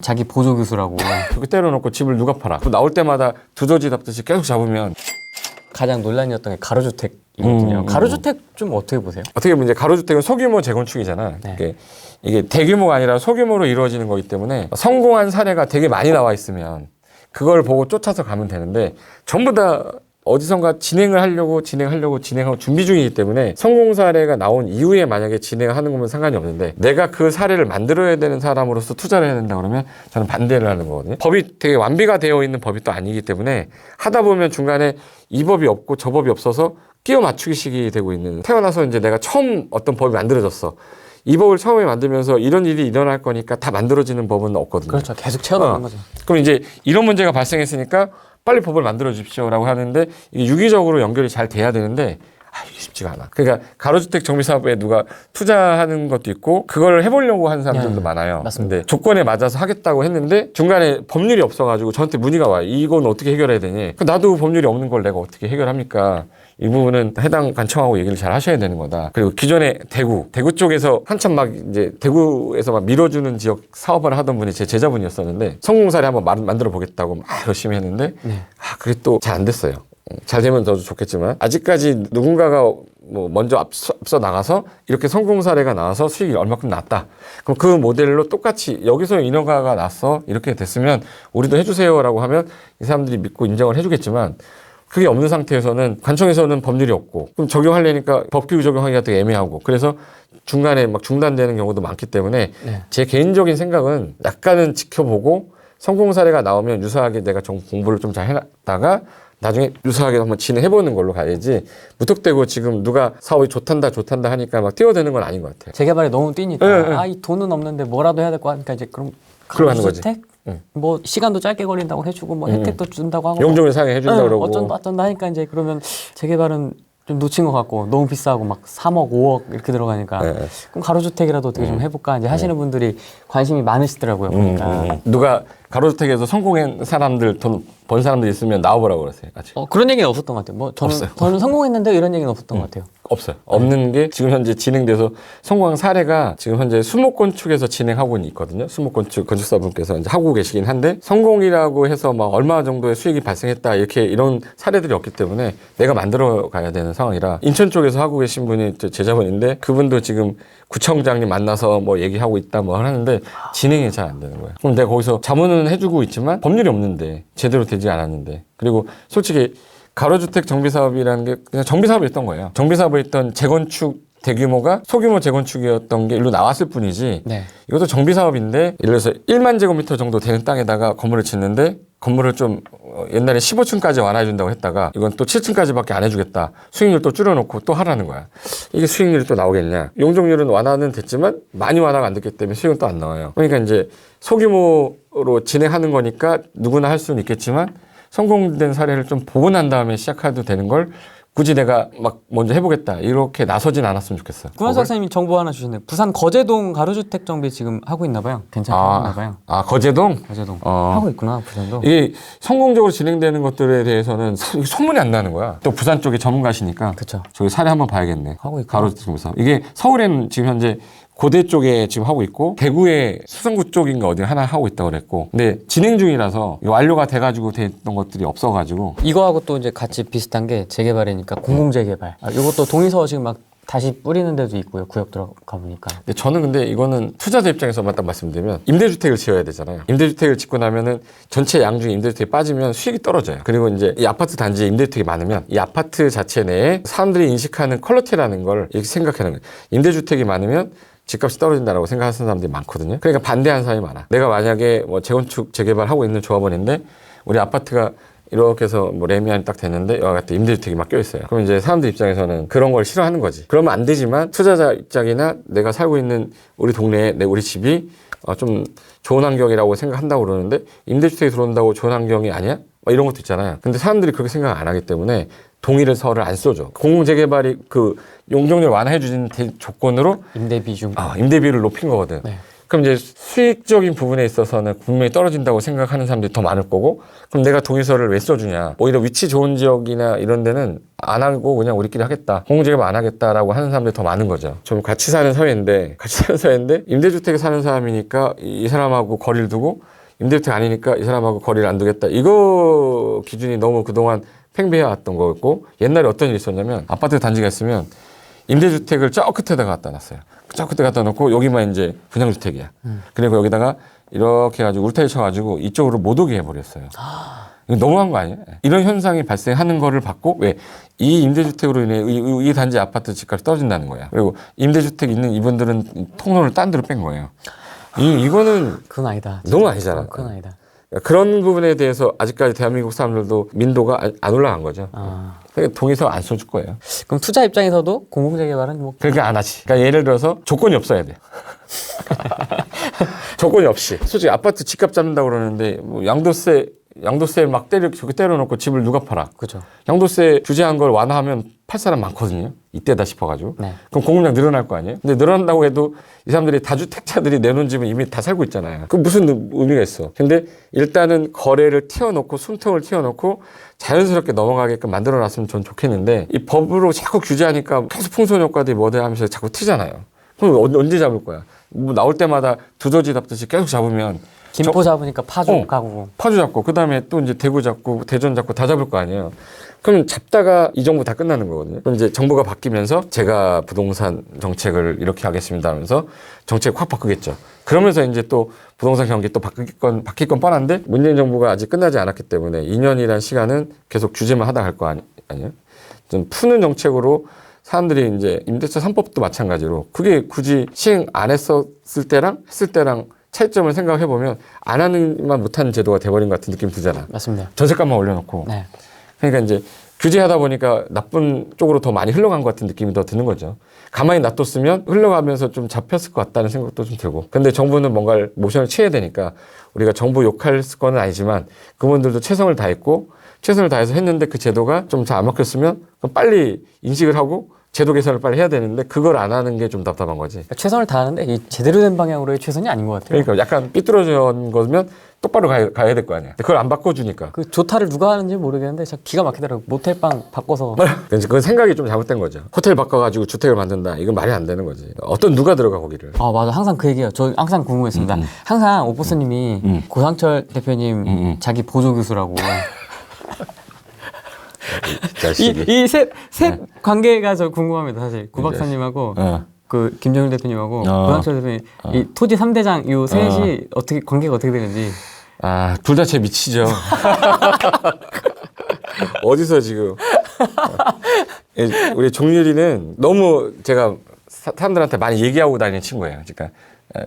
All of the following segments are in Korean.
자기 보조교수라고. 그렇게 때려놓고 집을 누가 팔아? 나올 때마다 두더지 잡듯이 계속 잡으면 가장 논란이었던 게 가로주택이거든요. 가로주택 좀 어떻게 보세요? 어떻게 보면 이제 가로주택은 소규모 재건축이잖아. 네. 이게 대규모가 아니라 소규모로 이루어지는 거기 때문에 성공한 사례가 되게 많이 나와 있으면 그걸 보고 쫓아서 가면 되는데 전부 다 어디선가 진행하고 준비 중이기 때문에 성공 사례가 나온 이후에 만약에 진행하는 거면 상관이 없는데 내가 그 사례를 만들어야 되는 사람으로서 투자를 해야 된다 그러면 저는 반대를 하는 거거든요. 법이 되게 완비가 되어 있는 법이 또 아니기 때문에 하다 보면 중간에 이 법이 없고 저 법이 없어서 끼워 맞추기식이 되고 있는, 태어나서 이제 내가 처음 어떤 법이 만들어졌어. 이 법을 처음에 만들면서 이런 일이 일어날 거니까 다 만들어지는 법은 없거든요. 그렇죠. 계속 채워나가는 거죠. 그럼 이제 이런 문제가 발생했으니까 빨리 법을 만들어 주십시오라고 하는데 이게 유기적으로 연결이 잘 돼야 되는데 이게 쉽지가 않아. 그러니까 가로주택 정비사업에 누가 투자하는 것도 있고 그걸 해보려고 하는 사람들도 많아요. 맞습니다. 근데 조건에 맞아서 하겠다고 했는데 중간에 법률이 없어가지고 저한테 문의가 와요. 이건 어떻게 해결해야 되니? 나도 법률이 없는 걸 내가 어떻게 해결합니까? 이 부분은 해당 관청하고 얘기를 잘 하셔야 되는 거다. 그리고 기존에 대구 쪽에서 한참 막 이제 대구에서 막 밀어주는 지역 사업을 하던 분이 제 제자분이었었는데 성공 사례 한번 만들어 보겠다고 막 열심히 했는데 그게 또 잘 안 됐어요. 잘 되면 더 좋겠지만 아직까지 누군가가 뭐 먼저 앞서 나가서 이렇게 성공 사례가 나와서 수익이 얼마큼 났다. 그럼 그 모델로 똑같이 여기서 인허가가 났어 이렇게 됐으면 우리도 해주세요라고 하면 이 사람들이 믿고 인정을 해주겠지만 그게 없는 상태에서는 관청에서는 법률이 없고 그럼 적용하려니까 법규 적용하기가 되게 애매하고 그래서 중간에 막 중단되는 경우도 많기 때문에 제 개인적인 생각은 약간은 지켜보고 성공 사례가 나오면 유사하게 내가 공부를 좀 잘 해놨다가 나중에 유사하게 한번 진행해보는 걸로 가야지 무턱대고 지금 누가 사업이 좋단다 하니까 막 뛰어드는 건 아닌 것 같아요. 재개발에 너무 뛰니까 이 돈은 없는데 뭐라도 해야 될 거 하니까 이제 그럼 하는 거지. 가로주택? 뭐 시간도 짧게 걸린다고 해주고 뭐 혜택도 준다고 하고 용적률 상향 해준다 그러고 어쩐다 하니까 이제 그러면 재개발은 좀 놓친 것 같고 너무 비싸고 막 3억, 5억 이렇게 들어가니까 그럼 가로주택이라도 어떻게 좀 해볼까 이제 하시는 분들이 관심이 많으시더라고요. 보니까 누가 가로주택에서 성공한 사람들 돈 번 사람들 있으면 나와보라고 그러세요. 아직. 그런 얘기는 없었던 것 같아요. 뭐 저는 성공했는데 이런 얘기는 없었던 것 같아요. 없어요. 없는 게 지금 현재 진행돼서 성공한 사례가 지금 현재 수목건축에서 진행하고 있거든요. 수목건축 건축사분께서 이제 하고 계시긴 한데 성공이라고 해서 막 얼마 정도의 수익이 발생했다 이런 사례들이 없기 때문에 내가 만들어 가야 되는 상황이라 인천 쪽에서 하고 계신 분이 제자분인데 그분도 지금 구청장님 만나서 뭐 얘기하고 있다 뭐 하는데 진행이 잘 안 되는 거예요. 그럼 내가 거기서 자문은 해주고 있지만 법률이 없는데 제대로 되지 않았는데 그리고 솔직히 가로주택 정비사업이라는 게 그냥 정비사업이었던 거예요. 정비사업을 했던 재건축 대규모가 소규모 재건축이었던 게 일로 나왔을 뿐이지 이것도 정비사업인데 예를 들어서 1만 제곱미터 정도 되는 땅에다가 건물을 짓는데 건물을 좀 옛날에 15층까지 완화해준다고 했다가 이건 또 7층까지밖에 안 해주겠다. 수익률 또 줄여놓고 또 하라는 거야. 이게 수익률이 또 나오겠냐. 용적률은 완화는 됐지만 많이 완화가 안 됐기 때문에 수익은 또 안 나와요. 그러니까 이제 소규모로 진행하는 거니까 누구나 할 수는 있겠지만 성공된 사례를 좀 보고 난 다음에 시작해도 되는 걸 굳이 내가 막 먼저 해보겠다 이렇게 나서진 않았으면 좋겠어요. 구현석 선생님이 정보 하나 주셨네요. 부산 거제동 가로주택 정비 지금 하고 있나 봐요. 괜찮게 하고 있나 봐요. 거제동? 거제동 하고 있구나. 부산도. 이게 성공적으로 진행되는 것들에 대해서는 소문이 안 나는 거야. 또 부산 쪽에 전문가시니까 그쵸. 저기 사례 한번 봐야겠네. 하고 있구나. 가로주택 정비사업. 이게 서울에는 지금 현재 고대 쪽에 지금 하고 있고 대구에 수성구 쪽인가 어디 하나 하고 있다고 그랬고 근데 진행 중이라서 완료가 돼가지고 됐던 것들이 없어가지고 이거하고 또 이제 같이 비슷한 게 재개발이니까 공공재개발. 이것도 동의서 지금 막 다시 뿌리는 데도 있고요. 구역 들어가 보니까. 근데 저는 근데 이거는 투자자 입장에서만 딱 말씀드리면 임대주택을 지어야 되잖아요. 임대주택을 짓고 나면은 전체 양 중에 임대주택이 빠지면 수익이 떨어져요. 그리고 이제 이 아파트 단지에 임대주택이 많으면 이 아파트 자체 내에 사람들이 인식하는 퀄리티라는 걸 이렇게 생각하는 거예요. 임대주택이 많으면 집값이 떨어진다라고 생각하는 사람들이 많거든요. 그러니까 반대하는 사람이 많아. 내가 만약에 뭐 재건축 재개발하고 있는 조합원인데 우리 아파트가 이렇게 해서 뭐 레미안이 딱 됐는데 여기 같은 임대주택이 막 껴있어요. 그럼 이제 사람들 입장에서는 그런 걸 싫어하는 거지. 그러면 안 되지만 투자자 입장이나 내가 살고 있는 우리 동네에 우리 집이 좀 좋은 환경이라고 생각한다고 그러는데 임대주택이 들어온다고 좋은 환경이 아니야? 이런 것도 있잖아요. 근데 사람들이 그렇게 생각 안 하기 때문에 동의서를 안 써줘. 공공재개발이 그 용적률 완화해 주는 조건으로 임대비 중. 임대비를 높인 거거든. 그럼 이제 수익적인 부분에 있어서는 분명히 떨어진다고 생각하는 사람들이 더 많을 거고, 그럼 내가 동의서를 왜 써주냐. 오히려 위치 좋은 지역이나 이런 데는 안 하고 그냥 우리끼리 하겠다. 공공재개발 안 하겠다라고 하는 사람들이 더 많은 거죠. 좀 같이 사는 사회인데 임대주택에 사는 사람이니까 이 사람하고 거리를 두고, 임대주택 아니니까 이 사람하고 거리를 안 두겠다. 이거 기준이 너무 그동안 팽배해왔던 거였고, 옛날에 어떤 일이 있었냐면 아파트 단지가 있으면 임대주택을 저 끝에다가 갖다 놨어요. 저 끝에 갖다 놓고 여기만 이제 분양주택이야. 그리고 여기다가 이렇게 해가지고 울타리 쳐가지고 이쪽으로 못 오게 해버렸어요. 이거 너무한 거 아니에요? 이런 현상이 발생하는 거를 받고, 왜? 이 임대주택으로 인해 이 단지 아파트 집값이 떨어진다는 거야. 그리고 임대주택 있는 이분들은 통로를 딴 데로 뺀 거예요. 이거는 그건 아니다. 너무 아니잖아. 그건 아니다. 그런 부분에 대해서 아직까지 대한민국 사람들도 민도가 안 올라간 거죠. 그러니까 동의서 안 써줄 거예요. 그럼 투자 입장에서도 공공재개발은 뭐 그렇게 안 하지. 그러니까 예를 들어서 조건이 없어야 돼. 조건이 없이. 솔직히 아파트 집값 잡는다고 그러는데 뭐 양도세 막 저기 때려놓고 집을 누가 팔아? 그죠. 양도세 규제한 걸 완화하면 팔 사람 많거든요. 이때다 싶어가지고. 네. 그럼 공급량 늘어날 거 아니에요? 근데 늘어난다고 해도 이 사람들이 다주택자들이 내놓은 집은 이미 다 살고 있잖아요. 그 무슨 의미가 있어? 근데 일단은 거래를 튀어놓고 숨통을 튀어놓고 자연스럽게 넘어가게끔 만들어놨으면 전 좋겠는데, 이 법으로 자꾸 규제하니까 계속 풍선 효과들이 뭐대 하면서 자꾸 튀잖아요. 그럼 언제 잡을 거야? 뭐 나올 때마다 두더지 잡듯이 계속 잡으면 김포 잡으니까 파주 가고. 파주 잡고, 그 다음에 또 이제 대구 잡고, 대전 잡고 다 잡을 거 아니에요. 그럼 잡다가 이 정부 다 끝나는 거거든요. 그럼 이제 정부가 바뀌면서 제가 부동산 정책을 이렇게 하겠습니다 하면서 정책 확 바꾸겠죠. 그러면서 이제 또 부동산 경기 또 바뀔 건 뻔한데, 문재인 정부가 아직 끝나지 않았기 때문에 2년이라는 시간은 계속 규제만 하다 갈 거 아니에요. 좀 푸는 정책으로 사람들이 이제 임대차 3법도 마찬가지로 그게 굳이 시행 안 했었을 때랑 했을 때랑 차이점을 생각해 보면 안 하는만 못하는 제도가 돼버린 것 같은 느낌이 들잖아. 맞습니다. 전세값만 올려놓고. 네. 그러니까 이제 규제하다 보니까 나쁜 쪽으로 더 많이 흘러간 것 같은 느낌이 더 드는 거죠. 가만히 놔뒀으면 흘러가면서 좀 잡혔을 것 같다는 생각도 좀 들고. 근데 정부는 뭔가를 모션을 취해야 되니까 우리가 정부 욕할 건 아니지만 그분들도 최선을 다했고, 최선을 다해서 했는데 그 제도가 좀 잘 안 먹혔으면 그럼 빨리 인식을 하고 제도 개선을 빨리 해야 되는데 그걸 안 하는 게 좀 답답한 거지. 그러니까 최선을 다하는데 이 제대로 된 방향으로의 최선이 아닌 것 같아요. 그러니까 약간 삐뚤어진 거면 똑바로 가야 될 거 아니야. 그걸 안 바꿔주니까. 그 조타를 누가 하는지 모르겠는데 참 기가 막히더라고. 모텔방 바꿔서. 그건 생각이 좀 잘못된 거죠. 호텔 바꿔가지고 주택을 만든다. 이건 말이 안 되는 거지. 어떤 누가 들어가 거기를. 아 맞아. 항상 그 얘기예요. 저 항상 궁금했습니다. 항상 오보스님이 고상철 대표님 자기 보조 교수라고. 이셋 관계가 저 궁금합니다. 사실 구 박사님하고 그 김정일 대표님하고 고상철 대표님 이 토지 3대장 요 셋이 어떻게 관계가 어떻게 되는지. 둘 다 제 미치죠. 어디서 지금. 우리 종률이는 너무 제가 사람들한테 많이 얘기하고 다니는 친구예요. 그러니까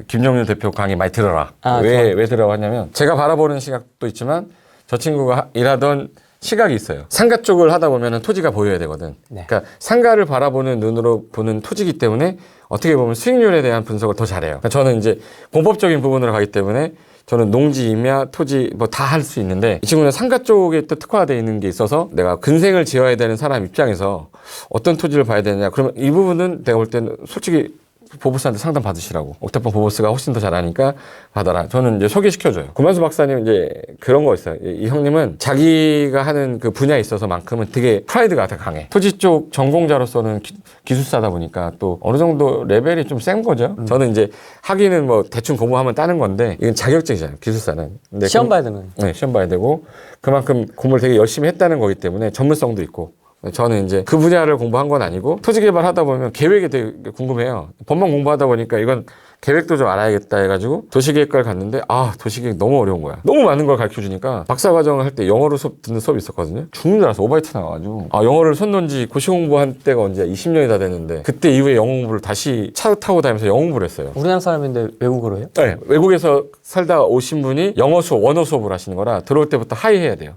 김정일 대표 강의 많이 들어라. 왜 들어라 하냐면 제가 바라보는 시각도 있지만 저 친구가 일하던 시각이 있어요. 상가 쪽을 하다 보면 토지가 보여야 되거든. 네. 그러니까 상가를 바라보는 눈으로 보는 토지이기 때문에 어떻게 보면 수익률에 대한 분석을 더 잘해요. 그러니까 저는 이제 공법적인 부분으로 가기 때문에 저는 농지, 임야, 토지 뭐 다 할 수 있는데 이 친구는 상가 쪽에 또 특화되어 있는 게 있어서 내가 근생을 지어야 되는 사람 입장에서 어떤 토지를 봐야 되느냐. 그러면 이 부분은 내가 볼 때는 솔직히 보보스한테 상담 받으시라고. 옥탑방 보보스가 훨씬 더 잘하니까 받아라. 저는 이제 소개시켜줘요. 구만수 박사님 이제 그런 거 있어요. 이 형님은 자기가 하는 그 분야에 있어서만큼은 되게 프라이드가 되게 강해. 토지 쪽 전공자로서는 기술사다 보니까 또 어느 정도 레벨이 좀 센 거죠. 저는 이제 학위는 뭐 대충 공부하면 따는 건데 이건 자격증이잖아요. 기술사는. 근데 시험 봐야 되는. 네, 시험 봐야 되고 그만큼 공부를 되게 열심히 했다는 거기 때문에 전문성도 있고. 저는 이제 그 분야를 공부한 건 아니고 토지 개발하다 보면 계획이 되게 궁금해요. 법만 공부하다 보니까 이건 계획도 좀 알아야겠다 해가지고 도시계획과를 갔는데 도시계획 너무 어려운 거야. 너무 많은 걸 가르쳐주니까 박사과정을 할 때 영어로 듣는 수업이 있었거든요. 죽는 줄 알았어. 오바이트 나와가지고 영어를 손 놓은 지 고시 공부한 때가 언제 20년이 다 됐는데 그때 이후에 영어 공부를 다시 차 타고 다니면서 영어 공부를 했어요. 우리나라 사람인데 외국어로 해요? 네. 외국에서 살다 오신 분이 영어 수업, 원어 수업을 하시는 거라 들어올 때부터 하이 해야 돼요.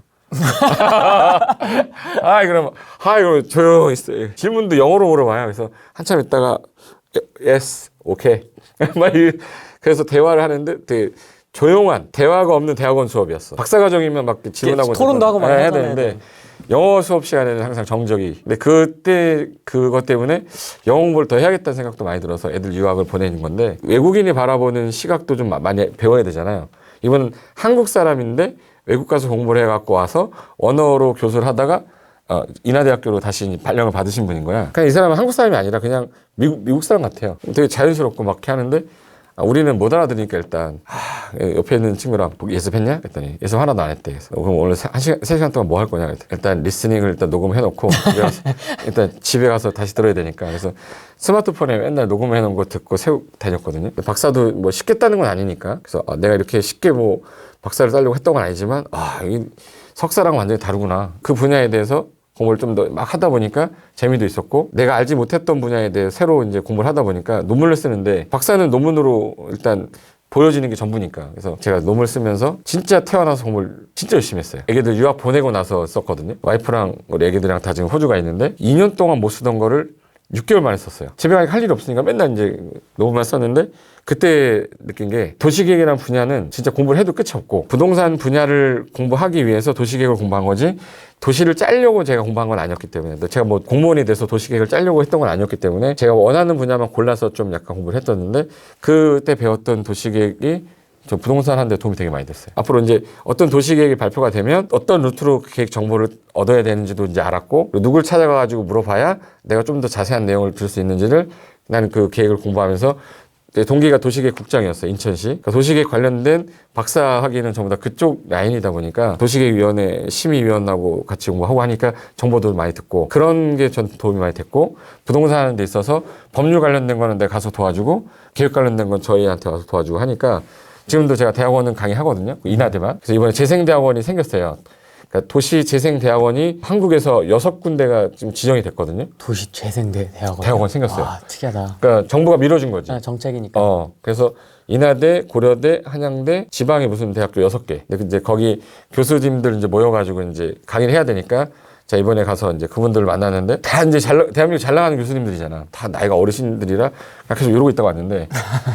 그럼 조용히 있어요. 질문도 영어로 물어봐요. 그래서 한참 있다가 yes, okay. 그래서 대화를 하는데 되게 조용한 대화가 없는 대학원 수업이었어. 박사과정이면 막 질문하고 토론도 하고 막 해야 되는데 영어 수업 시간에는 항상 정적이. 근데 그때 그것 때문에 영어 공부를 더 해야겠다는 생각도 많이 들어서 애들 유학을 보내는 건데 외국인이 바라보는 시각도 좀 많이 배워야 되잖아요. 이분은 한국 사람인데 외국 가서 공부를 해갖고 와서 원어로 교수를 하다가 인하대학교로 다시 발령을 받으신 분인 거야. 그냥 이 사람은 한국 사람이 아니라 그냥 미국 사람 같아요. 되게 자연스럽고 막 이렇게 하는데 우리는 못 알아들으니까 일단 옆에 있는 친구랑 예습했냐? 그랬더니 예습 하나도 안 했대. 그래서 그럼 오늘 3시간 동안 뭐 할 거냐? 그랬더니 일단 리스닝을 일단 녹음해놓고 일단 집에 가서 다시 들어야 되니까. 그래서 스마트폰에 맨날 녹음해놓은 거 듣고 세우고 다녔거든요. 박사도 뭐 쉽게 따는 건 아니니까. 그래서 내가 이렇게 쉽게 뭐 박사를 따려고 했던 건 아니지만 이 석사랑은 완전히 다르구나. 그 분야에 대해서 공부를 좀 더 막 하다 보니까 재미도 있었고 내가 알지 못했던 분야에 대해 새로 이제 공부를 하다 보니까 논문을 쓰는데 박사는 논문으로 일단 보여지는 게 전부니까. 그래서 제가 논문을 쓰면서 진짜 태어나서 공부를 진짜 열심히 했어요. 애기들 유학 보내고 나서 썼거든요. 와이프랑 우리 애기들이랑 다 지금 호주 가 있는데 2년 동안 못 쓰던 거를 6개월 만에 썼어요. 집에 가니까 할 일이 없으니까 맨날 이제 논문만 썼는데 그때 느낀 게 도시계획이라는 분야는 진짜 공부를 해도 끝이 없고 부동산 분야를 공부하기 위해서 도시계획을 공부한 거지 도시를 짜려고 제가 공부한 건 아니었기 때문에 제가 뭐 공무원이 돼서 도시계획을 짜려고 했던 건 아니었기 때문에 제가 원하는 분야만 골라서 좀 약간 공부를 했었는데 그때 배웠던 도시계획이 저 부동산 하는 데 도움이 되게 많이 됐어요. 앞으로 이제 어떤 도시계획이 발표가 되면 어떤 루트로 그 계획 정보를 얻어야 되는지도 이제 알았고 누굴 찾아가가지고 물어봐야 내가 좀 더 자세한 내용을 들을 수 있는지를 나는 그 계획을 공부하면서 동기가 도시계획 국장이었어요. 인천시. 그러니까 도시계획 관련된 박사 학위는 전부 다 그쪽 라인이다 보니까 도시계획위원회 심의위원하고 같이 공부하고 하니까 정보도 많이 듣고 그런 게 전 도움이 많이 됐고 부동산 하는 데 있어서 법률 관련된 거는 내가 가서 도와주고 계획 관련된 건 저희한테 와서 도와주고 하니까 지금도 제가 대학원은 강의하거든요. 인하대만. 그래서 이번에 재생대학원이 생겼어요. 그러니까 도시재생대학원이 한국에서 6군데가 지금 지정이 됐거든요. 대학원 생겼어요. 아, 특이하다. 그러니까 정부가 밀어준 거지. 정책이니까. 그래서 인하대, 고려대, 한양대, 지방에 무슨 대학교 6개. 근데 이제 거기 교수님들 이제 모여가지고 이제 강의를 해야 되니까 자, 이번에 가서 이제 그분들을 만났는데 다 이제 대한민국 잘 나가는 교수님들이잖아. 다 나이가 어르신들이라 계속 이러고 있다고 왔는데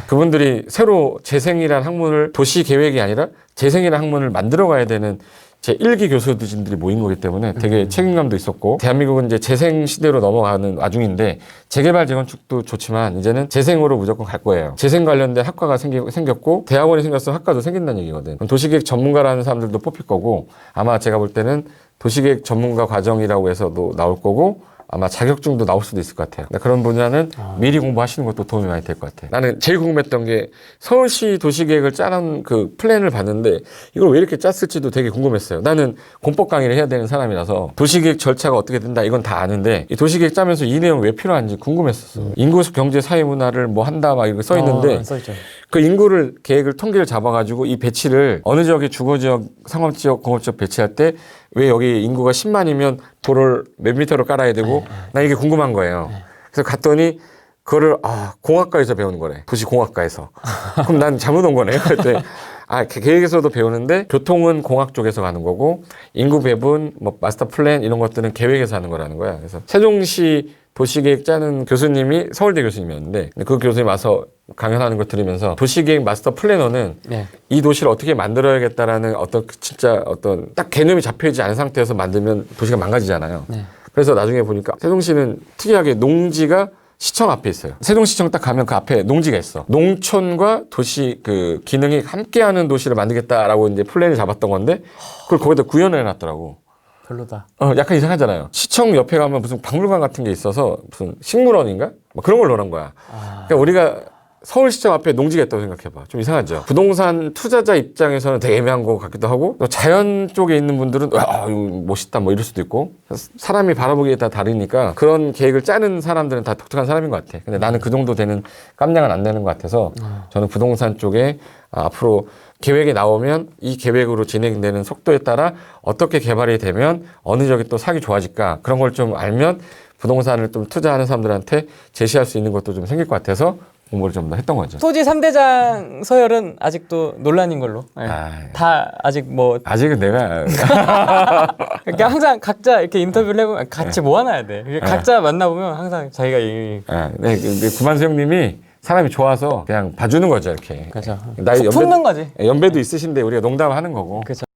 그분들이 새로 재생이라는 학문을 도시 계획이 아니라 재생이라는 학문을 만들어 가야 되는 제 1기 교수진들이 모인 거기 때문에 되게 책임감도 있었고 대한민국은 이제 재생 시대로 넘어가는 와중인데 재개발 재건축도 좋지만 이제는 재생으로 무조건 갈 거예요. 재생 관련된 학과가 생겼고 대학원이 생겼으면 학과도 생긴다는 얘기거든. 그럼 도시계획 전문가라는 사람들도 뽑힐 거고 아마 제가 볼 때는 도시계획 전문가 과정이라고 해서도 나올 거고 아마 자격증도 나올 수도 있을 것 같아요. 그런 분야는 미리 공부하시는 것도 도움이 많이 될 것 같아요. 나는 제일 궁금했던 게 서울시 도시계획을 짜는 그 플랜을 봤는데 이걸 왜 이렇게 짰을지도 되게 궁금했어요. 나는 공법 강의를 해야 되는 사람이라서 도시계획 절차가 어떻게 된다 이건 다 아는데 이 도시계획 짜면서 이 내용 왜 필요한지 궁금했었어. 인구 경제 사회 문화를 뭐 한다 막 이렇게 써 있는데 그 인구를 계획을 통계를 잡아가지고 이 배치를 어느 지역에 주거지역, 상업지역, 공업지역 배치할 때 왜 여기 인구가 10만이면 도를 몇 미터로 깔아야 되고 나 이게 궁금한 거예요. 그래서 갔더니 그거를 공학과에서 배우는 거래. 도시공학과에서. 그럼 난 잘못 온 거네. 그랬더니 계획에서도 배우는데 교통은 공학 쪽에서 가는 거고 인구 배분, 뭐 마스터 플랜 이런 것들은 계획에서 하는 거라는 거야. 그래서 세종시 도시계획 짜는 교수님이 서울대 교수님이었는데 그 교수님 와서 강연하는 걸 들으면서 도시계획 마스터 플래너는 이 도시를 어떻게 만들어야겠다라는 진짜 딱 개념이 잡혀있지 않은 상태에서 만들면 도시가 망가지잖아요. 그래서 나중에 보니까 세종시는 특이하게 농지가 시청 앞에 있어요. 세종시청 딱 가면 그 앞에 농지가 있어. 농촌과 도시 그 기능이 함께하는 도시를 만들겠다라고 이제 플랜을 잡았던 건데 그걸 거기다 구현을 해놨더라고. 별로다. 약간 이상하잖아요. 시청 옆에 가면 무슨 박물관 같은 게 있어서 무슨 식물원인가? 뭐 그런 걸 넣은 거야. 그러니까 우리가 서울시청 앞에 농지가 있다고 생각해봐. 좀 이상하죠. 부동산 투자자 입장에서는 되게 애매한 것 같기도 하고 또 자연 쪽에 있는 분들은 이거 멋있다 뭐 이럴 수도 있고 사람이 바라보기에 다 다르니까 그런 계획을 짜는 사람들은 다 독특한 사람인 것 같아. 근데 나는 그 정도 되는 깜냥은 안 되는 것 같아서 저는 부동산 쪽에 앞으로 계획이 나오면 이 계획으로 진행되는 속도에 따라 어떻게 개발이 되면 어느 지역이 또 사기 좋아질까 그런 걸 좀 알면 부동산을 좀 투자하는 사람들한테 제시할 수 있는 것도 좀 생길 것 같아서 공부를 좀 더 했던 거죠. 토지 3대장 서열은 아직도 논란인 걸로. 다 아직 뭐 아직은 내가 그러니까 항상 각자 이렇게 인터뷰를 해보면 같이 모아놔야 돼. 각자 만나보면 항상 자기가 구만수 형님이 사람이 좋아서 그냥 봐주는 거죠 이렇게. 그렇죠. 나이 품는 거지. 연배도 있으신데 우리가 농담하는 거고. 그렇죠.